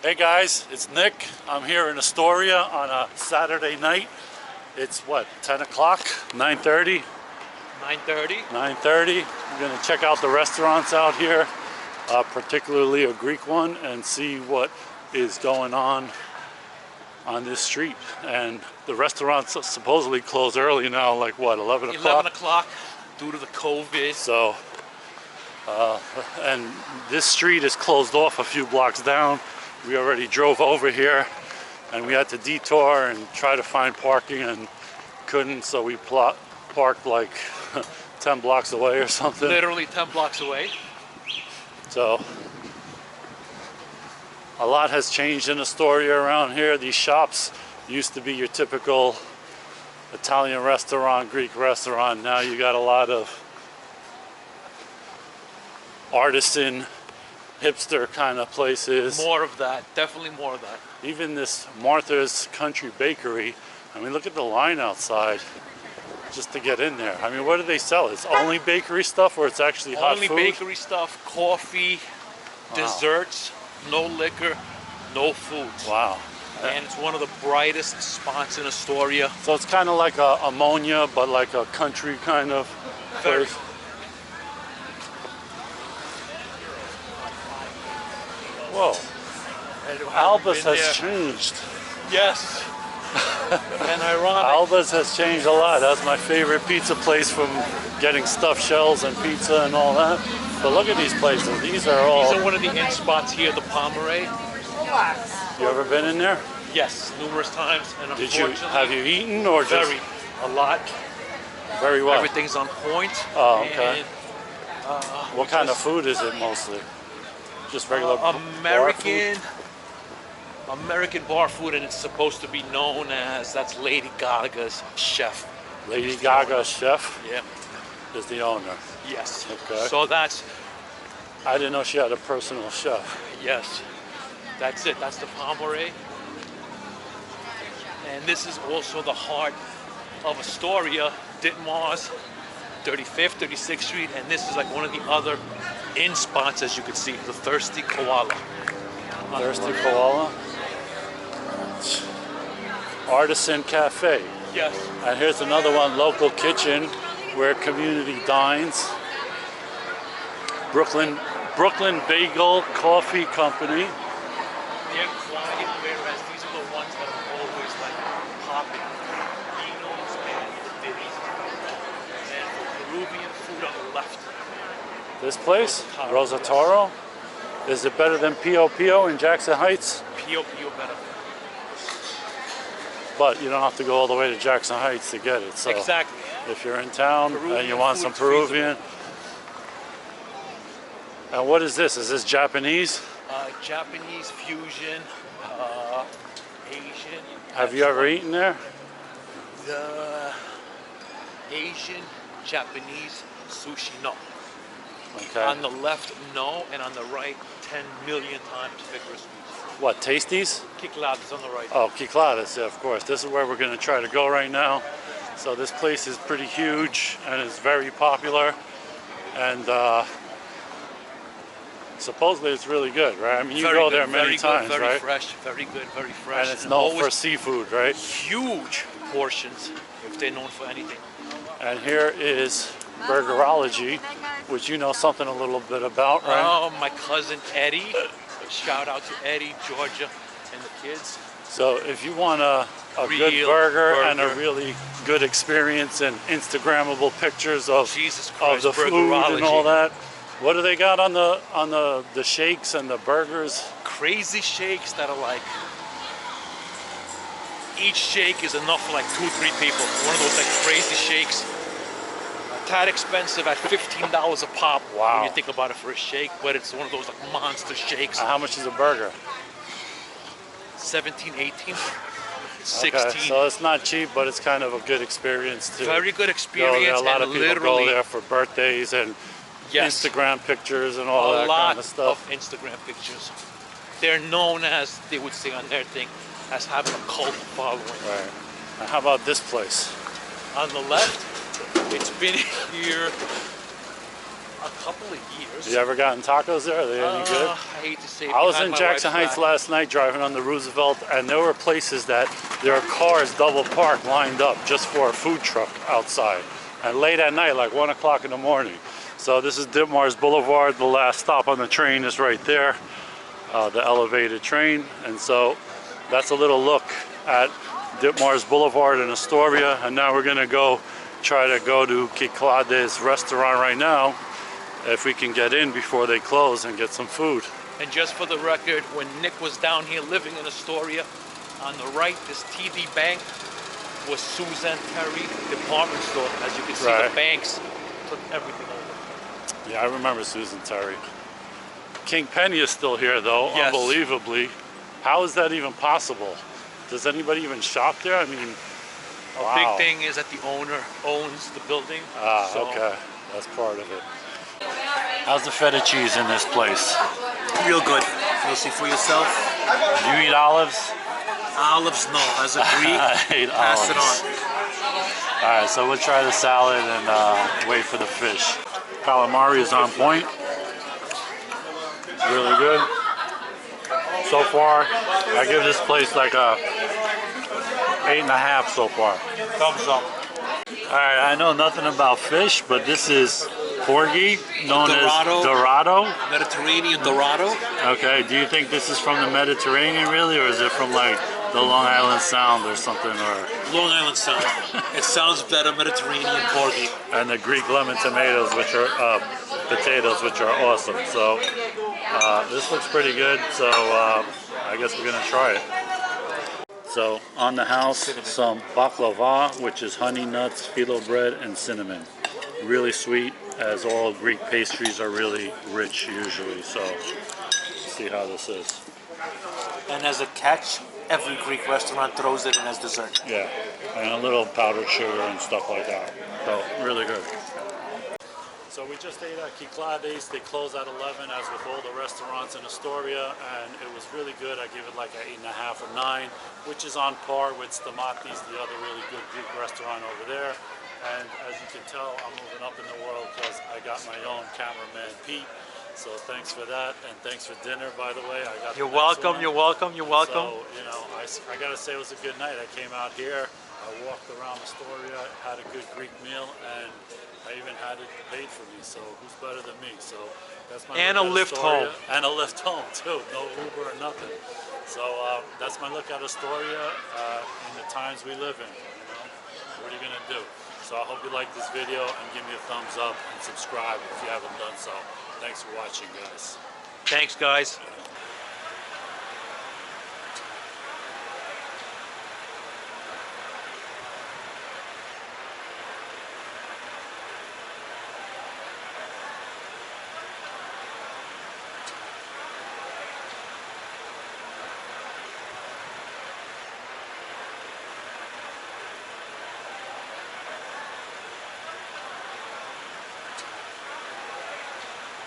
Hey guys, it's Nick. I'm here in Astoria on a Saturday night. It's what, 10 o'clock? 9:30? 9:30. 9:30. I'm gonna check out the restaurants out here, particularly a Greek one, and see what is going on this street. And the restaurants supposedly close early now, like what, 11 o'clock? 11 o'clock due to the COVID. So, and this street is closed off a few blocks down. We already drove over here and we had to detour and try to find parking and couldn't, so we parked like 10 blocks away or something. Literally 10 blocks away. So a lot has changed in Astoria around here. These shops used to be your typical Italian restaurant, Greek restaurant. Now you got a lot of artisan, hipster kind of places. More of that, definitely more of that. Even this Martha's Country Bakery, I mean, look at the line outside just to get in there. I mean, what do they sell? It's only bakery stuff, or it's actually hot food? Only bakery stuff, coffee, desserts, no liquor, no food. Wow. And it's one of the brightest spots in Astoria. So it's kind of like a Ammonia, but like a country kind of place. Whoa. Alba's has changed. Yes. And ironic. Alba's has changed a lot. That's my favorite pizza place, from getting stuffed shells and pizza and all that. But look at these places. These are one of the in spots here, the Pomeray. You ever been in there? Yes, numerous times. And Have you eaten or just? A lot. Very well. Everything's on point. Oh, okay. And, what kind of food is it mostly? Just regular American bar food, and it's supposed to be known as, that's Lady Gaga's chef. Lady Gaga's chef? Yeah. Is the owner? Yes. Okay. So that's... I didn't know she had a personal chef. Yes. That's it. That's the Pomeray. And this is also the heart of Astoria, Ditmars, 35th, 36th Street, and this is like one of the other in spots, as you can see, the Thirsty Koala. Thirsty Koala? Artisan Cafe. Yes. And here's another one, Local Kitchen, where community dines. Brooklyn Bagel Coffee Company. They're quiet, whereas these are the ones that are always like popping. Vinos and Diddy's. And Peruvian food on the left. This place, Rosa Toro. Is it better than Pio Pio in Jackson Heights? Pio Pio better. But you don't have to go all the way to Jackson Heights to get it. So exactly. If you're in town Peruvian and you want some Peruvian. And what is this? Is this Japanese? Japanese fusion, Asian. Have you ever eaten there? The Asian, Japanese sushi, no. Okay. On the left, no, and on the right, 10 million times bigger speech. What, Tasties? Kyclades on the right. Oh, Kyclades, yeah, of course. This is where we're going to try to go right now. So this place is pretty huge and is very popular. And supposedly it's really good, right? I mean, you go there many times, right? Very fresh, very good, very fresh. And it's known for seafood, right? Huge portions, if they're known for anything. And here is Burgerology, which you know something a little bit about, right? Oh, my cousin Eddie. Shout out to Eddie, Georgia, and the kids. So if you want a good burger and a really good experience and Instagrammable pictures of the food and all that, what do they got on the shakes and the burgers? Crazy shakes that are like, each shake is enough for like 2-3 people. One of those like crazy shakes. Tad expensive at $15 a pop. Wow. When you think about it for a shake, but it's one of those like monster shakes. How much is a burger? 17, 18, 16. Okay, so it's not cheap, but it's kind of a good experience too. Very good experience. A lot of people go there for birthdays and Instagram pictures and all that kind of stuff. A lot of Instagram pictures. They're known as, they would say on their thing, as having a cult following. Right. And how about this place? On the left, it's been here a couple of years. You ever gotten tacos there? Are they any good? I hate to say it. I was behind in my Jackson wife's Heights back. last night driving on the Roosevelt, and there were places that there are cars double parked lined up just for a food truck outside. And late at night, like 1 o'clock in the morning. So this is Ditmars Boulevard. The last stop on the train is right there, the elevated train. And so that's a little look at Ditmars Boulevard in Astoria. And now we're gonna try to go to Kyclades restaurant right now, if we can get in before they close, and get some food. And just for the record, when Nick was down here living in Astoria, on the right, this TD Bank was Susan Terry department store. As you can see, Right. the banks took everything over. Yeah, I remember Susan Terry. King Penny is still here though, Yes. unbelievably. How is that even possible? Does anybody even shop there? I mean, A wow. big thing is that the owner owns the building. Ah, so okay. That's part of it. How's the feta cheese in this place? Real good. You'll see for yourself. Do you eat olives? Olives, no. As a Greek, I hate pass it olives. on. Alright, so we'll try the salad and wait for the fish. Calamari is on point. Really good. So far, I give this place like a 8.5 so far. Thumbs up. Alright, I know nothing about fish, but this is porgy, known Dorado. as Dorado. Mediterranean Dorado. Okay, do you think this is from the Mediterranean really, or is it from like the Long Island Sound or something, or Long Island Sound. It sounds better Mediterranean porgy. and the Greek lemon tomatoes, which are potatoes, which are awesome. So this looks pretty good, so I guess we're gonna try it. So on the house, some baklava, which is honey nuts, phyllo bread, and cinnamon. Really sweet, as all Greek pastries are really rich usually. So let's see how this is. And as a catch, every Greek restaurant throws it in as dessert. Yeah, and a little powdered sugar and stuff like that. So really good. So we just ate at Kyclades. They close at 11, as with all the restaurants in Astoria, and it was really good. I give it like an 8.5 or 9, which is on par with Stamatis, the other really good Greek restaurant over there. And as you can tell, I'm moving up in the world because I got my own cameraman, Pete. So thanks for that, and thanks for dinner, by the way. I got You're the next welcome. one. You're welcome. You're welcome. So, you know, I gotta say it was a good night. I came out here, I walked around Astoria, had a good Greek meal, and I even had it paid for me. So who's better than me? So that's my And a look at lift Astoria. home. And a lift home too. No Uber or nothing. So that's my look at Astoria in the times we live in. You know, what are you gonna do? So I hope you like this video, and give me a thumbs up and subscribe if you haven't done so. Thanks for watching, guys. Thanks, guys.